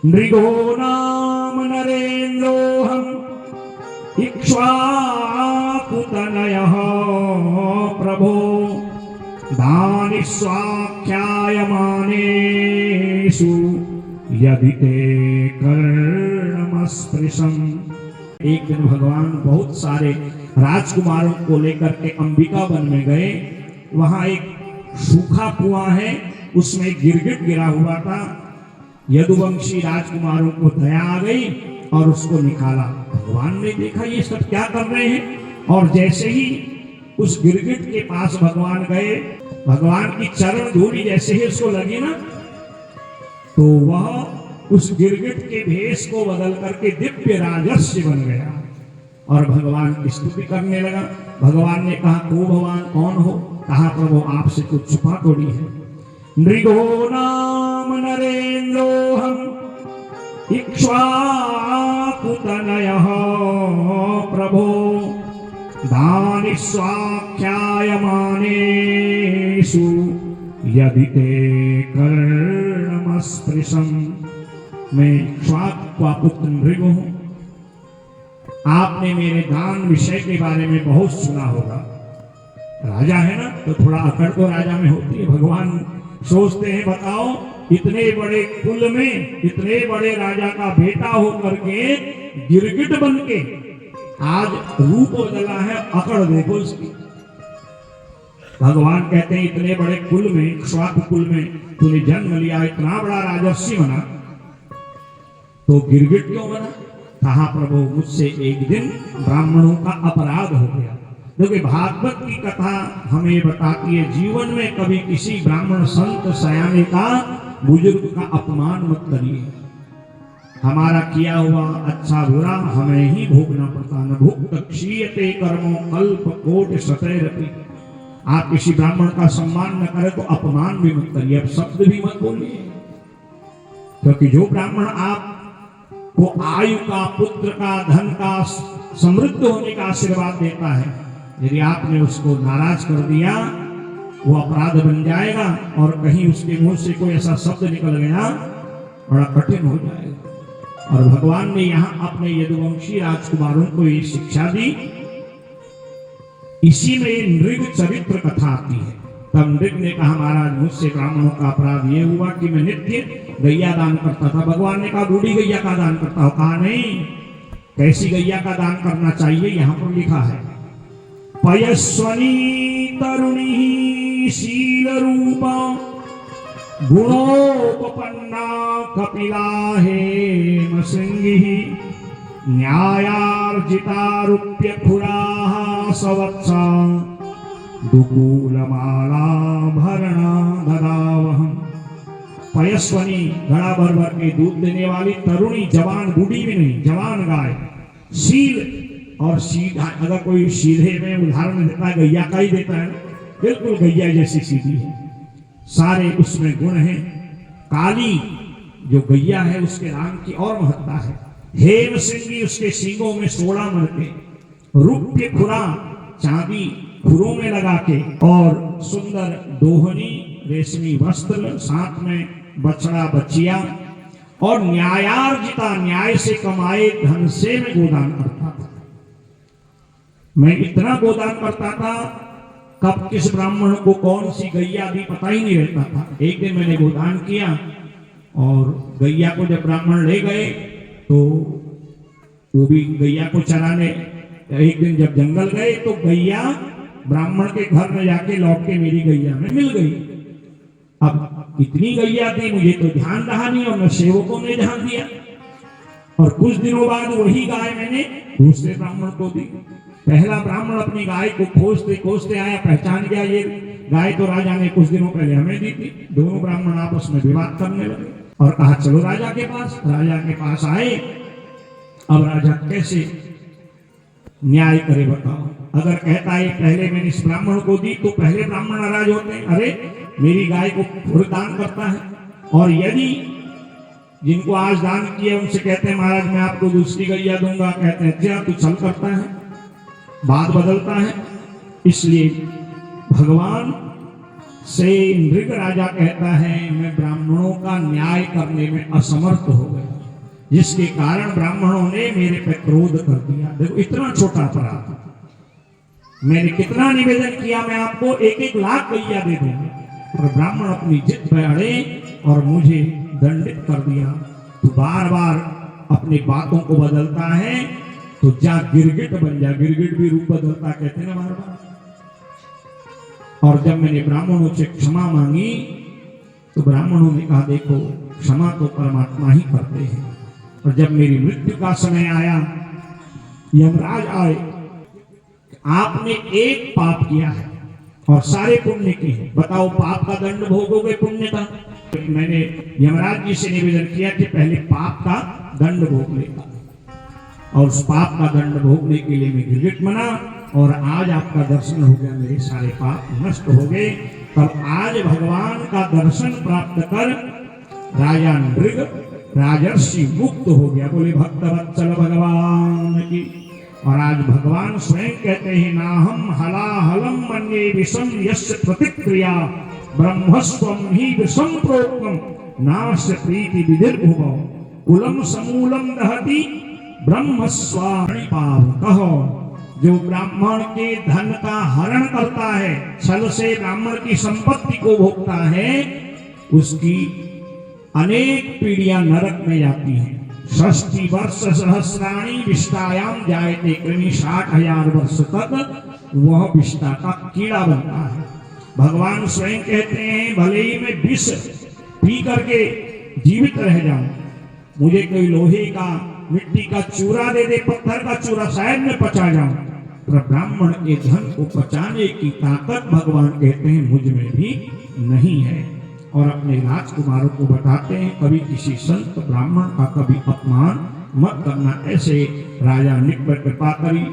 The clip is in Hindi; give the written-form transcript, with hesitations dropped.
नृगो नाम नरेन्द्रोऽहम् इक्ष्वाकुतनयः प्रभो दानिष्वाख्यायमानेषु यदि ते कर्णमस्पृशम्। एक दिन भगवान बहुत सारे राजकुमारों को लेकर के अंबिका वन में गए। वहां एक सूखा कुआं है, उसमें गिरगिट गिरा हुआ था। यदुवंशी राजकुमारों को दया आ गई और उसको निकाला। भगवान ने देखा ये सब क्या कर रहे हैं, और जैसे ही उस गिरगिट के पास भगवान गए, भगवान की चरण धूलि जैसे ही उसको लगी ना, तो वह उस गिरगिट के भेष को बदल करके दिव्य राजर्षि बन गया और भगवान की स्तुति करने लगा। भगवान ने कहा, को भगवान कौन हो? कहा, प्रभु आपसे कुछ छुपा थोड़ी है। नृगो नाम नरेन्द्रोऽहम् इक्ष्वाकुतनयः प्रभो दानिष्वाख्यायमानेषु यदि ते कर्णमस्पृशम्। मैं इक्ष्वाकु का पुत्र नृगु हूं। आपने मेरे दान विषय के बारे में बहुत सुना होगा। राजा है ना, तो थोड़ा अकड़ तो राजा में होती है। भगवान सोचते हैं, बताओ इतने बड़े कुल में इतने बड़े राजा का बेटा होकर के गिरगिट बन के आज रूप बदला है, अकड़ देखो इसकी। भगवान कहते हैं, इतने बड़े कुल में, इक्ष्वाकु कुल में तूने जन्म लिया, इतना बड़ा राजर्षि बना, तो गिरगिट क्यों बना? कहा, प्रभु मुझसे एक दिन ब्राह्मणों का अपराध हो गया। क्योंकि भागवत की कथा हमें बताती है, जीवन में कभी किसी ब्राह्मण संत सयाने का, बुजुर्ग का अपमान मत करिए। हमारा किया हुआ अच्छा बुरा हमें ही भोगना पड़ता। न भुक्त क्षीयते कर्मो कल्प कोटि शतैरपि। आप किसी ब्राह्मण का सम्मान न करें तो अपमान भी मत करिए, अब शब्द भी मत बोलिए। क्योंकि जो ब्राह्मण आपको आयु का, पुत्र का, धन का, समृद्ध होने का आशीर्वाद देता है, यदि आपने उसको नाराज कर दिया, वो अपराध बन जाएगा और कहीं उसके मुंह से कोई ऐसा शब्द निकल गया, बड़ा कठिन हो जाएगा। और भगवान ने यहाँ अपने यदुवंशी राजकुमारों को ये शिक्षा दी। इसी में नृग चरित्र कथा आती है। तब नृग ने कहा, महाराज मुझसे ब्राह्मणों का अपराध ये हुआ कि मैं नित्य गैया दान करता था। भगवान ने कहा, बूढ़ी गैया का दान करता हो? कहा नहीं, कैसी गैया का दान करना चाहिए यहाँ पर लिखा है, पयस्वनी तरुणी शील रूपा गुणोपपन्ना कपिला हेम सिंह न्यायार्जिता रूप्य खुराः सवत्सा दुकूलमाला भरणा ददावहम्। पयस्वनी, घड़ा भर भर के दूध देने वाली, तरुणी, जवान, बूढ़ी भी नहीं, जवान गाय, शील और सीधा। अगर कोई सीधे में उदाहरण देता है, गैया का ही देता है, बिल्कुल गैया जैसी सीधी है, सारे उसमें गुण हैं। काली जो गैया है उसके नाम की और महत्ता है। हेम सिंगी, उसके सींगों में 16 मणके, रूप्य खुरा, चांदी खुरों में लगा के, और सुंदर दोहनी रेशमी वस्त्र, साथ में बछड़ा बच्चिया, और न्यायार्जिता, न्याय से कमाए धन से मैं गोदान करता था। मैं इतना गोदान करता था, कब किस ब्राह्मण को कौन सी गैया दी पता ही नहीं रहता था। एक दिन मैंने गोदान किया और गैया को जब ब्राह्मण ले गए तो वो भी गैया को चराने, एक दिन जब जंगल गए तो गैया ब्राह्मण के घर में जाके लौट के मेरी गैया में मिल गई। अब इतनी गैया थी, मुझे तो ध्यान रहा नहीं और न सेवकों ने ध्यान दिया। और कुछ दिनों बाद वही गाय मैंने दूसरे ब्राह्मण को दी। पहला ब्राह्मण अपनी गाय को खोजते खोजते आया, पहचान गया ये गाय तो राजा ने कुछ दिनों पहले हमें दी थी। दोनों ब्राह्मण आपस में विवाद करने लगे और कहा, चलो राजा के पास। राजा के पास आए। अब राजा कैसे न्याय करे बताओ? अगर कहता है पहले मैंने इस ब्राह्मण को दी तो पहले ब्राह्मण नाराज होते हैं, अरे मेरी गाय को खुद दान करता है। और यदि जिनको आज दान किया उनसे कहते हैं, महाराज मैं आपको दूसरी गैया दूंगा, कहते हैं क्या तू छल करता है, बात बदलता है। इसलिए भगवान से नृग राजा कहता है मैं ब्राह्मणों का न्याय करने में असमर्थ हो गया, जिसके कारण ब्राह्मणों ने मेरे पे क्रोध कर दिया। देखो इतना छोटा अपराध, मैंने कितना निवेदन किया मैं आपको 1-1 लाख गैया दे दूंगा, और ब्राह्मण अपनी जिद पे अड़े और मुझे दंडित कर दिया। तो बार बार अपनी बातों को बदलता है, तो जा गिरगिट बन जा, गिरगिट भी रूप बदलता कहते हैं ना बार बार। और जब मैंने ब्राह्मणों से क्षमा मांगी तो ब्राह्मणों ने कहा देखो क्षमा तो परमात्मा ही करते हैं। और जब मेरी मृत्यु का समय आया, यमराज आए, आपने एक पाप किया है और सारे पुण्य किए हैं, बताओ पाप का दंड भोगोगे पुण्य का? मैंने यमराज जी से निवेदन किया कि पहले पाप का दंड भोग लेगा, और उस पाप का दंड भोगने के लिए मैं गिरगिट बना, और आज आपका दर्शन हो गया, मेरे सारे पाप नष्ट हो गए। तब आज भगवान का दर्शन प्राप्त कर राजा नृग राजर्षि मुक्त हो गया। बोले भक्तवत्सल भगवान की। और आज भगवान स्वयं कहते हैं नाहम हलाहलम मन्ये विषम यस्य प्रतिक्रिया ब्रह्मस्वम ही विषम प्रोक्तम नास्य प्रीति विदिर्भुवो कुलम समूलम दहति ब्रह्मस्वामि पावकः। जो ब्राह्मण के धन का हरण करता है, छल से ब्राह्मण की संपत्ति को भोगता है, उसकी अनेक पीढ़ियां नरक में जाती हैं। 60 वर्ष सहस्राणी विष्टायाम जायते कृमि, 60,000 वर्ष तक वह विष्टा का कीड़ा बनता है। भगवान स्वयं कहते हैं भले ही मैं विष पी करके जीवित रह जाऊं, मुझे कोई लोहे का मिट्टी का चूरा दे दे, पत्थर का चूरा शायद मैं पचा जाऊं, पर ब्राह्मण के धन को पचाने की ताकत भगवान कहते हैं मुझ में भी नहीं है। और अपने राजकुमारों को बताते हैं कभी किसी संत ब्राह्मण का कभी अपमान मत करना। ऐसे राजा निक पर कृपा करी।